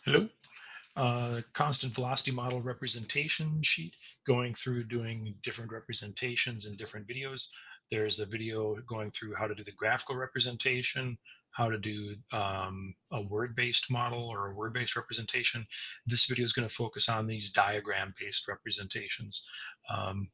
Hello. Constant velocity model representation sheet, going through doing different representations in different videos. There's a video going through how to do the graphical representation, how to do a word-based model or a word-based representation. This video is going to focus on these diagram-based representations, um,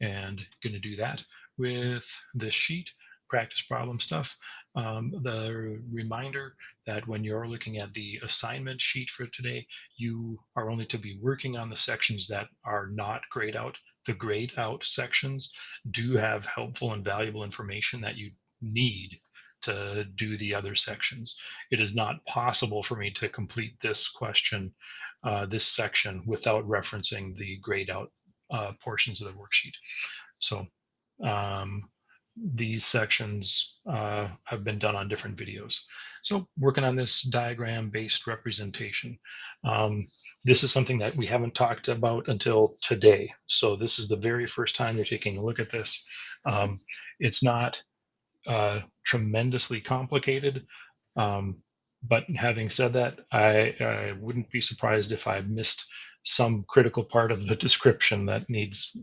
and going to do that with this sheet, practice problem stuff. The reminder that when you're looking at the assignment sheet for today, you are only to be working on the sections that are not grayed out. The grayed out sections do have helpful and valuable information that you need to do the other sections. It is not possible for me to complete this question, this section, without referencing the grayed out portions of the worksheet. So um, these sections have been done on different videos. So working on this diagram-based representation. Um, this is something that we haven't talked about until today. So this is the very first time you're taking a look at this. Um, it's not tremendously complicated. Um, but having said that, I wouldn't be surprised if I missed some critical part of the description that needs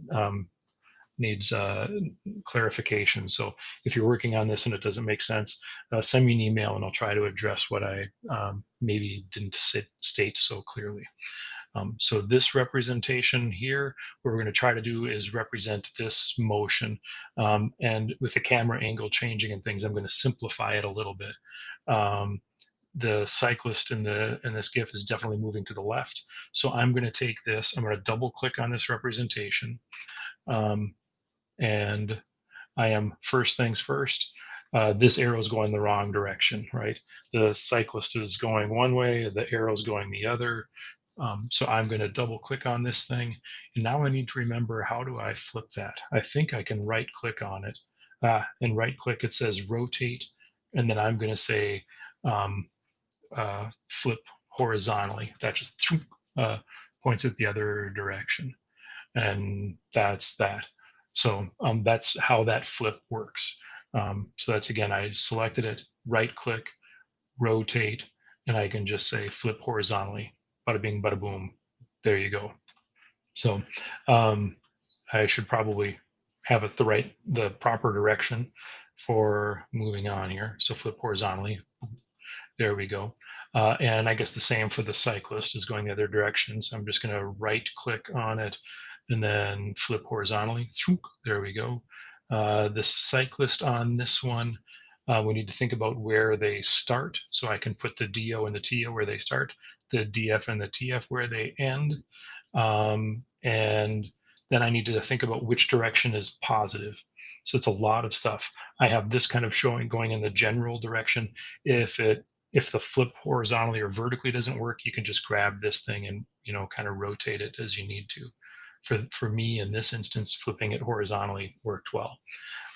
clarification. So if you're working on this and it doesn't make sense, send me an email and I'll try to address what I maybe didn't state so clearly. So this representation here, what we're going to try to do is represent this motion. And with the camera angle changing and things, I'm going to simplify it a little bit. The cyclist in this GIF is definitely moving to the left. So I'm going to take this, I'm going to double click on this representation. Um, and I am first things first. This arrow is going the wrong direction, right? The cyclist is going one way, the arrow is going the other. So I'm going to double click on this thing. And now I need to remember, how do I flip that? I think I can right click on it. And right click, it says rotate. And then I'm going to say um, flip horizontally. That just uh, points it the other direction, and that's that. So that's how that flip works. So that's, again, I selected it, right click, rotate, and I can just say flip horizontally. Bada bing, bada boom. There you go. So um, I should probably have it the proper direction for moving on here. So flip horizontally. There we go. And I guess the same for the cyclist is going the other direction. So I'm just going to right click on it and then flip horizontally. There we go. The cyclist on this one, we need to think about where they start. So I can put the DO and the TO where they start, the DF and the TF where they end. And then I need to think about which direction is positive. So it's a lot of stuff. I have this kind of showing going in the general direction. If the flip horizontally or vertically doesn't work, you can just grab this thing and kind of rotate it as you need to. For me in this instance, flipping it horizontally worked well.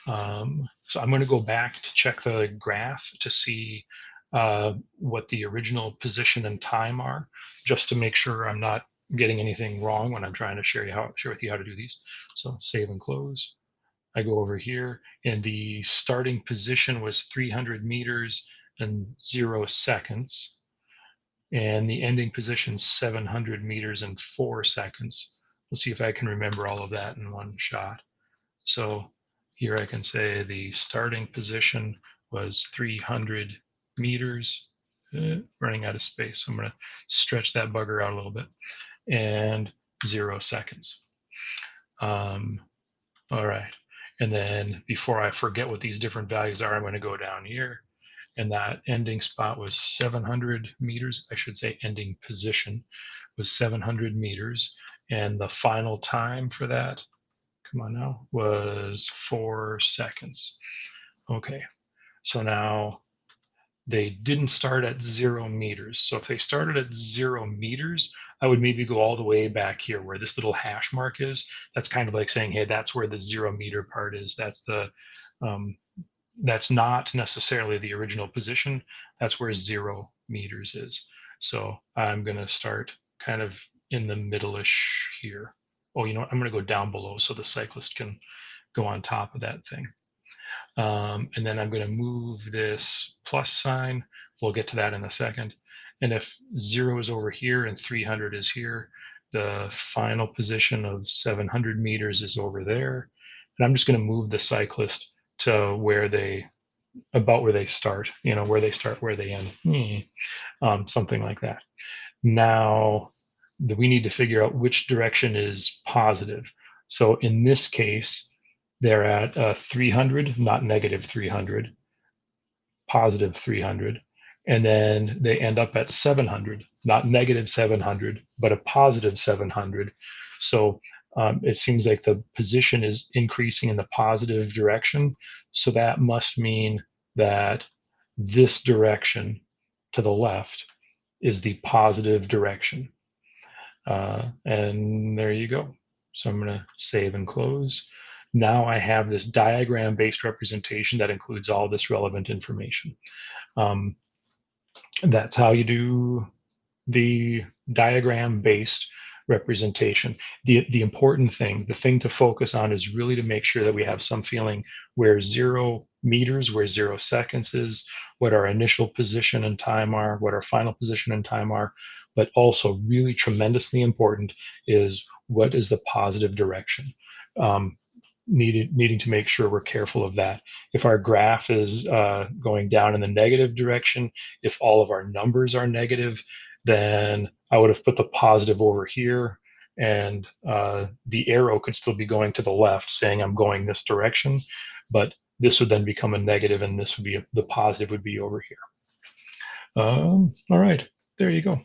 So I'm going to go back to check the graph to see what the original position and time are, just to make sure I'm not getting anything wrong when I'm trying to share with you how to do these. So save and close. I go over here, and the starting position was 300 meters and 0 seconds, and the ending position 700 meters and 4 seconds. We'll see if I can remember all of that in one shot. So here I can say the starting position was 300 meters, running out of space. So I'm going to stretch that bugger out a little bit, and 0 seconds. Um, all right. And then before I forget what these different values are, I'm going to go down here. And that ending spot was 700 meters. I should say ending position was 700 meters. And the final time for that, come on now, was 4 seconds. Okay. So now they didn't start at 0 meters. So if they started at 0 meters, I would maybe go all the way back here where this little hash mark is. That's kind of like saying, hey, that's where the 0 meter part is. Um, that's not necessarily the original position. That's where 0 meters is. So I'm going to start kind of in the middle-ish here. Oh, you know what? I'm going to go down below so the cyclist can go on top of that thing. And then I'm going to move this plus sign. We'll get to that in a second. And if 0 is over here and 300 is here, the final position of 700 meters is over there. And I'm just going to move the cyclist to where they, about where they start, where they start, where they end, something like that. Now, we need to figure out which direction is positive. So in this case, they're at 300, not negative 300, positive 300. And then they end up at 700, not negative 700, but a positive 700. So it seems like the position is increasing in the positive direction. So that must mean that this direction to the left is the positive direction. And there you go. So I'm going to save and close. Now I have this diagram-based representation that includes all this relevant information. Um, that's how you do the diagram-based representation. The important thing, the thing to focus on is really to make sure that we have some feeling where 0 meters, where 0 seconds is, what our initial position and time are, what our final position and time are, but also really tremendously important is what is the positive direction. Um, needing to make sure we're careful of that. If our graph is going down in the negative direction, if all of our numbers are negative, then I would have put the positive over here, and the arrow could still be going to the left, saying I'm going this direction, but this would then become a negative, and this would be the positive would be over here. All right, there you go.